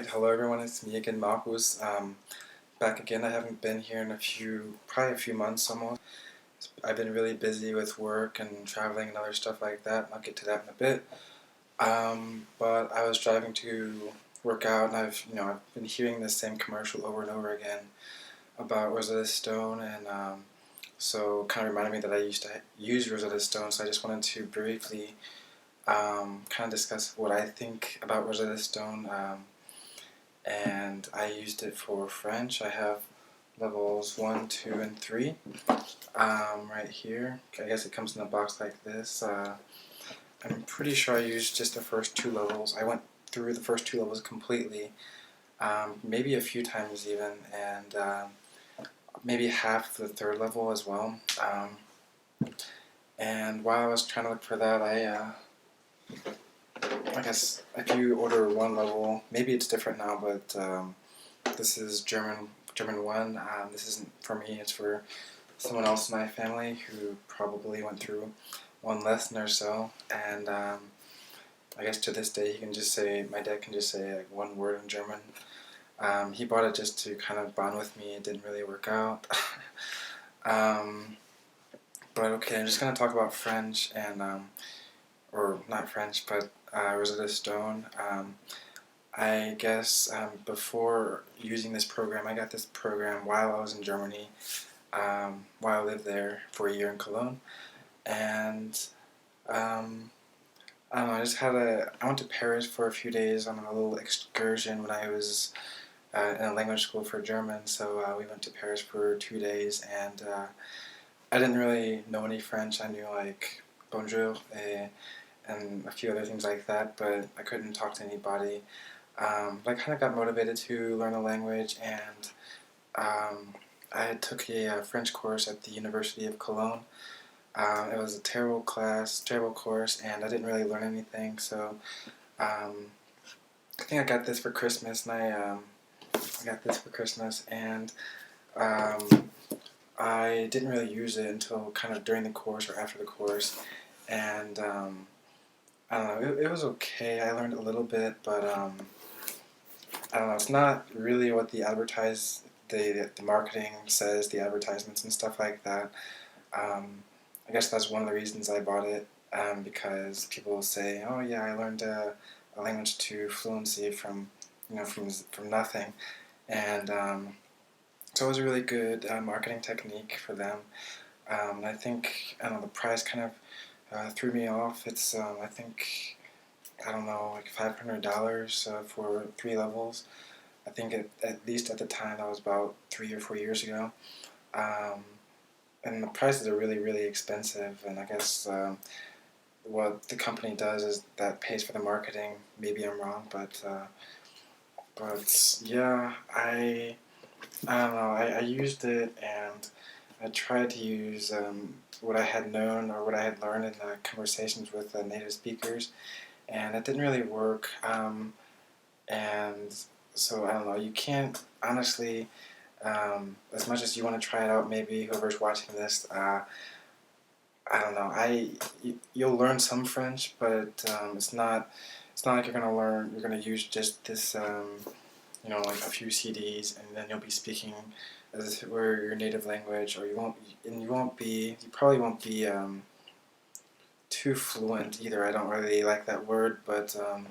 Alright, hello everyone, it's me again, Marcus. Back again. I haven't been here in probably a few months almost. I've been really busy with work and traveling and other stuff like that. I'll get to that in a bit. But I was driving to work out, and I've been hearing the same commercial over and over again about Rosetta Stone, and so kind of reminded me that I used to use Rosetta Stone. So I just wanted to briefly kind of discuss what I think about Rosetta Stone. And I used it for French. I have levels 1, 2, and 3 right here. I guess it comes in a box like this. I'm pretty sure I used just the first 2 levels. I went through the first 2 levels completely, maybe a few times even, and maybe half the 3rd level as well. And while I was trying to look for that, I guess if you order 1 level, maybe it's different now, but this is German 1. This isn't for me, it's for someone else in my family who probably went through 1 lesson or so, and I guess to this day my dad can just say like 1 word in German. He bought it just to kind of bond with me. It didn't really work out. But okay, I'm just going to talk about French and, or not French, but Rosetta Stone. I guess before using this program, I got this program while I was in Germany, while I lived there for a year in Cologne, and I don't know, I went to Paris for a few days on a little excursion when I was in a language school for German, so we went to Paris for 2 days, and I didn't really know any French. I knew like bonjour and a few other things like that, but I couldn't talk to anybody. But I kind of got motivated to learn the language, and I took a French course at the University of Cologne. It was a terrible course, and I didn't really learn anything, so I think I got this for Christmas, and I got this for Christmas, and I didn't really use it until kind of during the course or after the course, and I don't know, it was okay. I learned a little bit, but I don't know, it's not really what the marketing says, the advertisements and stuff like that. I guess that's one of the reasons I bought it, because people say, oh yeah, I learned a language to fluency from nothing, and so it was a really good marketing technique for them. I think, I don't know, the price kind of threw me off. It's I think, I don't know, like $500 for 3 levels. I think at least at the time, that was about 3 or 4 years ago. And the prices are really, really expensive, and I guess what the company does is that pays for the marketing. Maybe I'm wrong, but yeah, I don't know, I used it, and I tried to use what I had known or what I had learned in the conversations with the native speakers, and it didn't really work. And so I don't know, you can't honestly, as much as you want to try it out, maybe whoever's watching this, I don't know, you'll learn some French, but it's not like you're gonna use just this like a few CDs, and then you'll be speaking as if it were your native language, or you probably won't be too fluent either. I don't really like that word, but I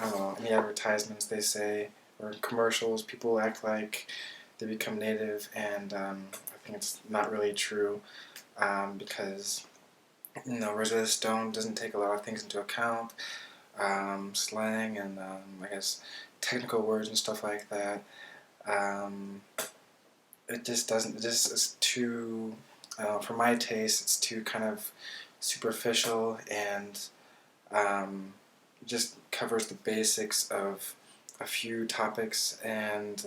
don't know, in the advertisements they say, or in commercials, people act like they become native, and I think it's not really true, because Rosetta Stone doesn't take a lot of things into account, slang and I guess technical words and stuff like that. It just doesn't. It just is too. For my taste, it's too kind of superficial, and just covers the basics of a few topics, and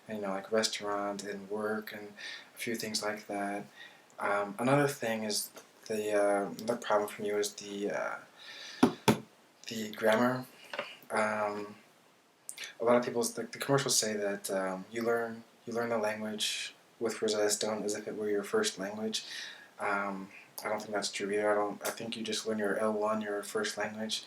like restaurant and work and a few things like that. Another thing is another problem for me was the grammar. A lot of people, the commercials say that you learn the language with Rosetta Stone as if it were your first language. I don't think that's true either. I think you just learn your L1, your first language,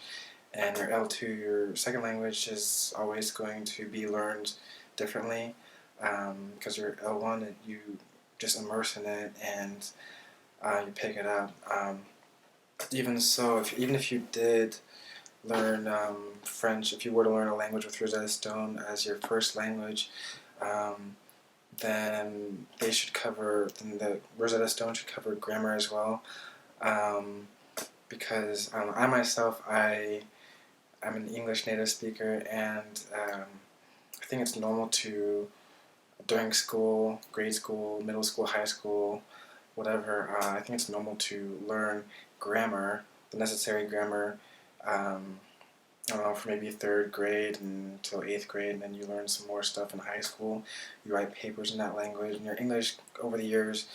and your L2, your second language, is always going to be learned differently, because your L1, you just immerse in it and you pick it up. Even so, even if you did learn French, if you were to learn a language with Rosetta Stone as your first language, then the Rosetta Stone should cover grammar as well, because I myself, I'm an English native speaker, and I think it's normal to, during school, grade school, middle school, high school, whatever, I think it's normal to learn grammar, the necessary grammar, I don't know, for maybe third grade until 8th grade, and then you learn some more stuff in high school. You write papers in that language, and your English over the years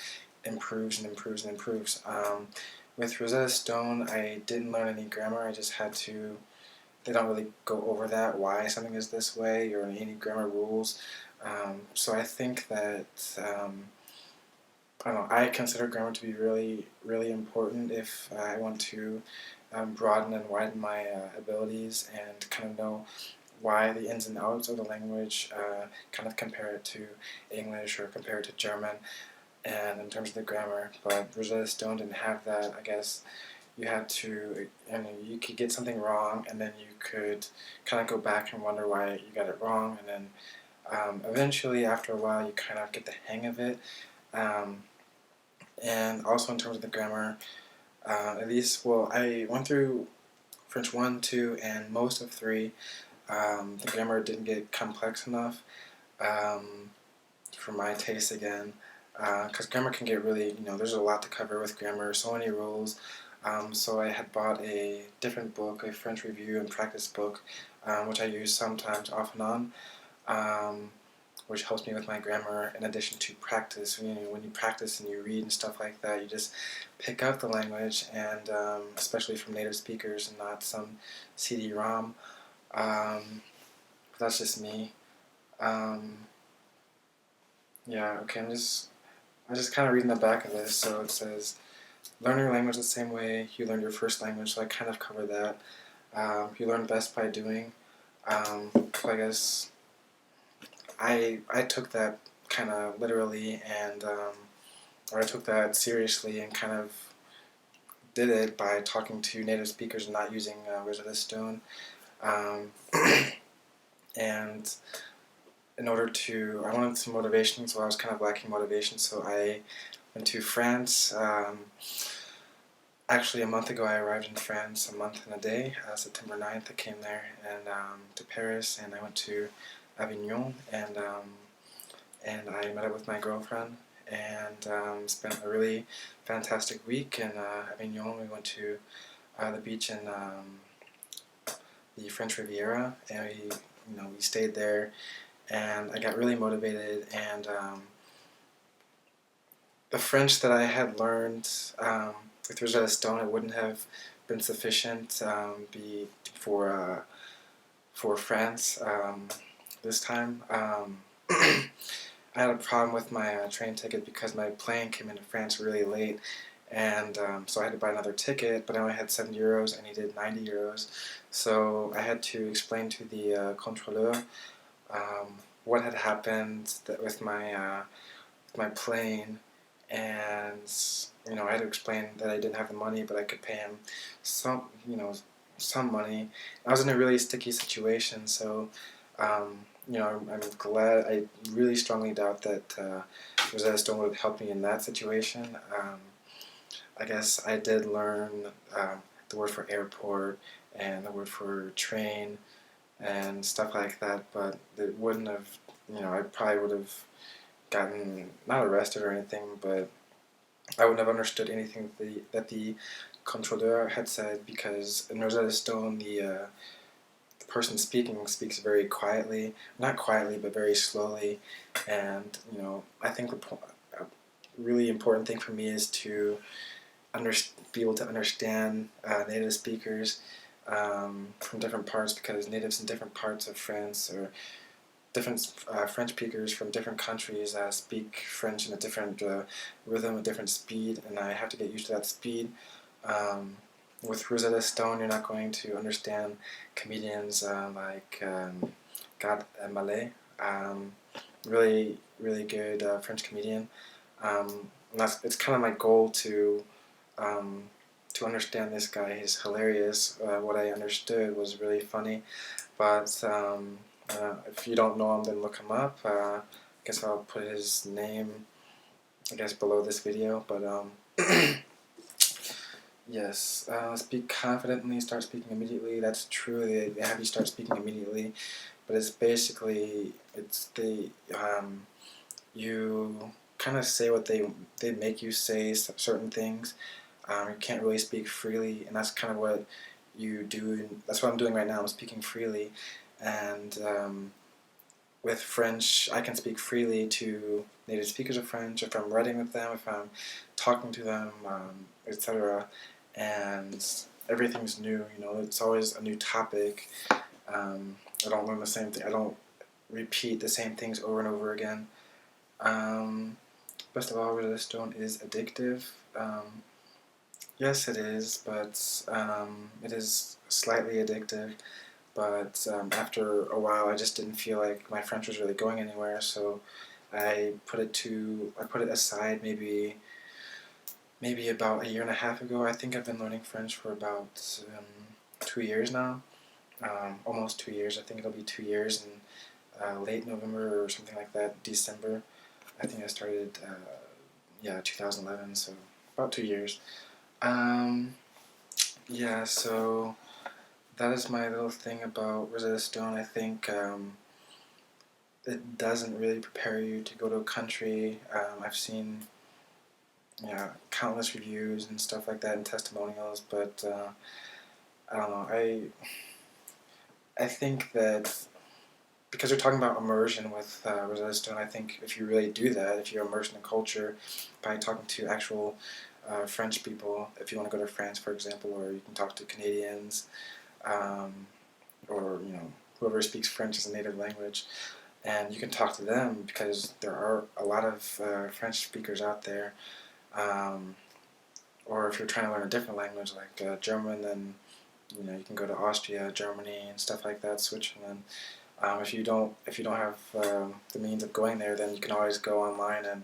improves and improves and improves. With Rosetta Stone, I didn't learn any grammar. I just had to. They don't really go over that, why something is this way, or any grammar rules. So I think that I don't know. I consider grammar to be really, really important if I want to broaden and widen my abilities and kind of know why the ins and outs of the language, kind of compare it to English or compare it to German, and in terms of the grammar. But Rosetta Stone didn't have that. I guess you had to, you could get something wrong, and then you could kind of go back and wonder why you got it wrong, and then eventually, after a while, you kind of get the hang of it. And also in terms of the grammar, at least, well, I went through French 1, 2, and most of 3. The grammar didn't get complex enough for my taste again, because grammar can get really, there's a lot to cover with grammar, so many rules. So I had bought a different book, a French review and practice book, which I use sometimes off and on, which helps me with my grammar in addition to practice. When you practice and you read and stuff like that, you just pick up the language, and especially from native speakers and not some CD-ROM. That's just me. Yeah, okay, I'm just kind of reading the back of this. So it says, learn your language the same way you learned your first language, so I kind of cover that. You learn best by doing. So I guess I took that kind of literally, and or I took that seriously and kind of did it by talking to native speakers and not using Rosetta Stone. And in order to, I wanted some motivation, so I was kind of lacking motivation, so I went to France. Actually, a month ago I arrived in France, a month and a day, September 9th I came there, and to Paris, and I went to Avignon, and I met up with my girlfriend, and spent a really fantastic week in Avignon. We went to the beach in the French Riviera, and we stayed there, and I got really motivated, and the French that I had learned with Rosetta Stone, it wouldn't have been sufficient for France this time. I had a problem with my train ticket because my plane came into France really late, and so I had to buy another ticket, but I only had €7. I needed €90, so I had to explain to the contrôleur what had happened with my plane, and I had to explain that I didn't have the money, but I could pay him some money. I was in a really sticky situation, so I'm glad. I really strongly doubt that Rosetta Stone would have helped me in that situation. I guess I did learn the word for airport and the word for train and stuff like that, but it wouldn't have, I probably would have gotten, not arrested or anything, but I wouldn't have understood anything that the contrôleur had said, because in Rosetta Stone, the person speaking speaks very quietly, not quietly, but very slowly, and I think a really important thing for me is to be able to understand native speakers from different parts, because natives in different parts of France, or different French speakers from different countries speak French in a different rhythm, a different speed, and I have to get used to that speed. with Rosetta Stone, you're not going to understand comedians like Gad Elmaleh, really really good French comedian. And it's kind of my goal um, to understand this guy. He's hilarious. What I understood was really funny, but if you don't know him, then look him up. I guess I'll put his name, I guess, below this video. But yes, speak confidently, start speaking immediately. That's true. They have you start speaking immediately, but it's basically you kind of say what they make you say certain things. You can't really speak freely, and that's kind of what you do. That's what I'm doing right now. I'm speaking freely, and with French, I can speak freely to native speakers of French if I'm writing with them, if I'm talking to them, etc. And everything's new. You know, it's always a new topic. I don't learn the same thing. I don't repeat the same things over and over again. Best of all, Rosetta Stone is addictive. Yes, it is, but it is slightly addictive. But after a while, I just didn't feel like my French was really going anywhere, so I put it aside maybe about a year and a half ago. I think I've been learning French for about 2 years now, almost 2 years. I think it'll be 2 years in late November or something like that, December. I think I started, 2011, so about 2 years. Yeah, so that is my little thing about Rosetta Stone. I think it doesn't really prepare you to go to a country. I've seen countless reviews and stuff like that and testimonials, but I don't know. I think that because we're talking about immersion with Rosetta Stone, I think if you really do that, if you're immersed in the culture by talking to actual French people, if you want to go to France, for example, or you can talk to Canadians, or whoever speaks French as a native language, and you can talk to them because there are a lot of French speakers out there. Or if you're trying to learn a different language like German, then you can go to Austria, Germany, and stuff like that, Switzerland. If you don't have the means of going there, then you can always go online and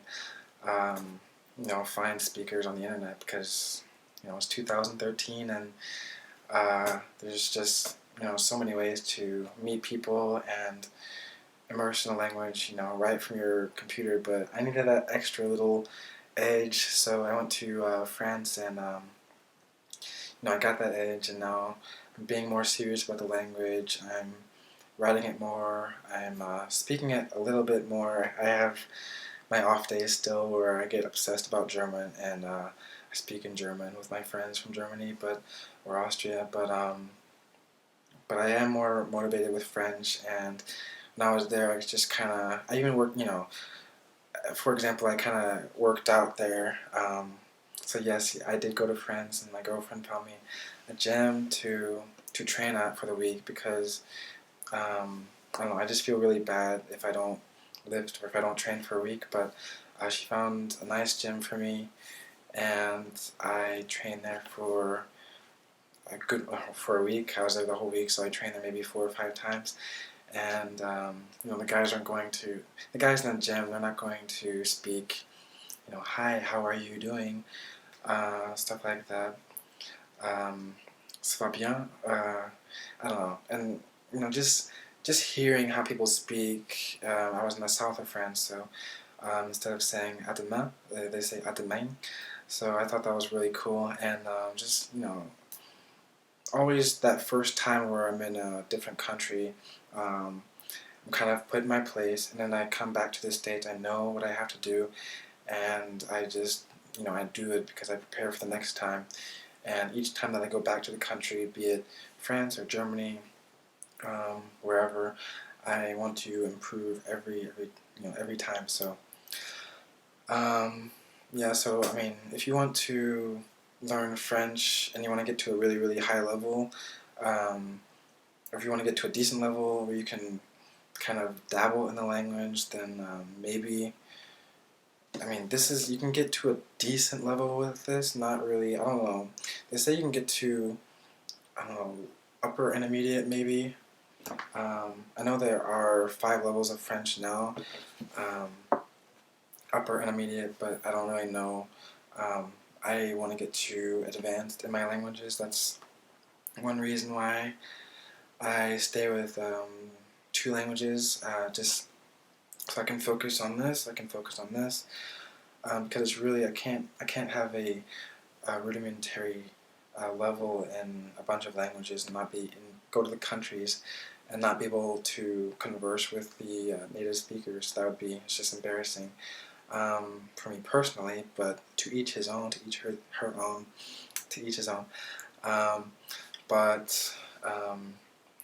find speakers on the internet, because it's 2013 and there's just so many ways to meet people and immerse in a language right from your computer. But I needed that extra little edge, so I went to France, and I got that edge, and now I'm being more serious about the language. I'm writing it more. I'm speaking it a little bit more. I have my off days still where I get obsessed about German, and I speak in German with my friends from Germany, or Austria. But I am more motivated with French. And when I was there, I just kind of, I even worked, for example, I kind of worked out there. So yes, I did go to France, and my girlfriend found me a gym to train at for the week, because I don't know, I just feel really bad if I don't lift or if I don't train for a week. But she found a nice gym for me, and I trained there for a week. I was there the whole week, so I trained there maybe 4 or 5 times. And the guys in the gym, they're not going to speak, hi, how are you doing, stuff like that. Ça va bien? I don't know. And just hearing how people speak. I was in the south of France, so instead of saying à demain, they say à demain. So I thought that was really cool, and always that first time where I'm in a different country, I'm kind of put in my place, and then I come back to the States. I know what I have to do, and I just I do it because I prepare for the next time. And each time that I go back to the country, be it France or Germany, wherever, I want to improve every time. So so I mean, if you want to learn French and you want to get to a really really high level, or if you want to get to a decent level where you can kind of dabble in the language, then maybe I mean, this is, you can get to a decent level with this, not really, I don't know. They say you can get to, I don't know, upper intermediate maybe. I know there are 5 levels of French now, upper intermediate, but I don't really know. I want to get to advanced in my languages. That's one reason why I stay with 2 languages, just so I can focus on this. I can focus on this because it's really, I can't have a rudimentary level in a bunch of languages and not be go to the countries and not be able to converse with the native speakers. That would be, it's just embarrassing for me personally. But to each his own, to each her own, to each his own. But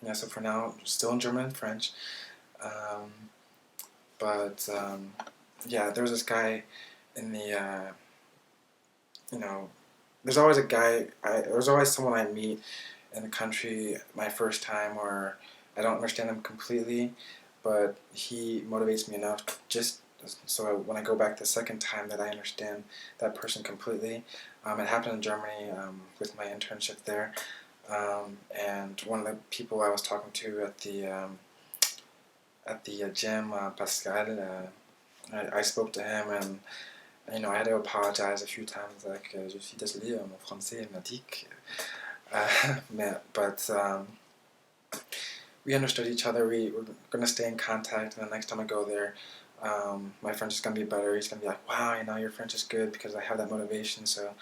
yeah, so for now, still in German and French. But yeah, there was this guy in the you know, there's always a guy, there's always someone I meet in the country my first time where I don't understand him completely, but he motivates me enough just so when I go back the second time that I understand that person completely. It happened in Germany with my internship there, and one of the people I was talking to at the gym, Pascal, I spoke to him, and you know, I had to apologize a few times, like, je suis désolé, mon français est merdique. But we understood each other. We were going to stay in contact, and the next time I go there, my French is going to be better. He's going to be like, wow, you know, your French is good because I have that motivation. So,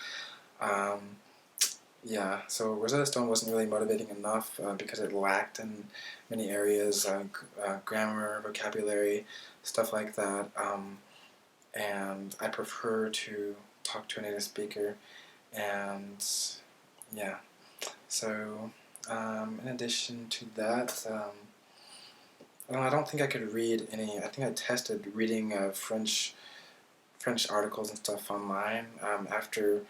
yeah, so Rosetta Stone wasn't really motivating enough because it lacked in many areas, grammar, vocabulary, stuff like that. And I prefer to talk to a native speaker, and yeah, so in addition to that, I don't think I could read any. I think I tested reading French articles and stuff online after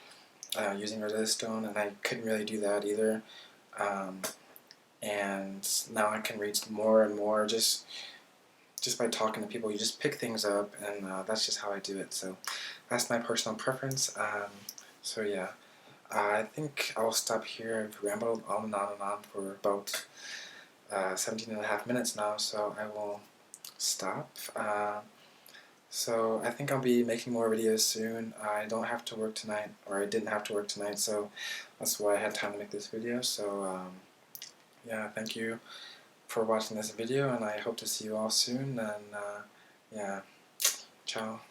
using Rosetta Stone, and I couldn't really do that either. And now I can read more and more just by talking to people. You just pick things up, and that's just how I do it. So that's my personal preference. So yeah, I think I'll stop here. I've rambled on and on and on for about 17 and a half minutes now, so I will stop. So I think I'll be making more videos soon. I don't have to work tonight, or I didn't have to work tonight, so that's why I had time to make this video. So yeah, thank you for watching this video, and I hope to see you all soon, and yeah, ciao.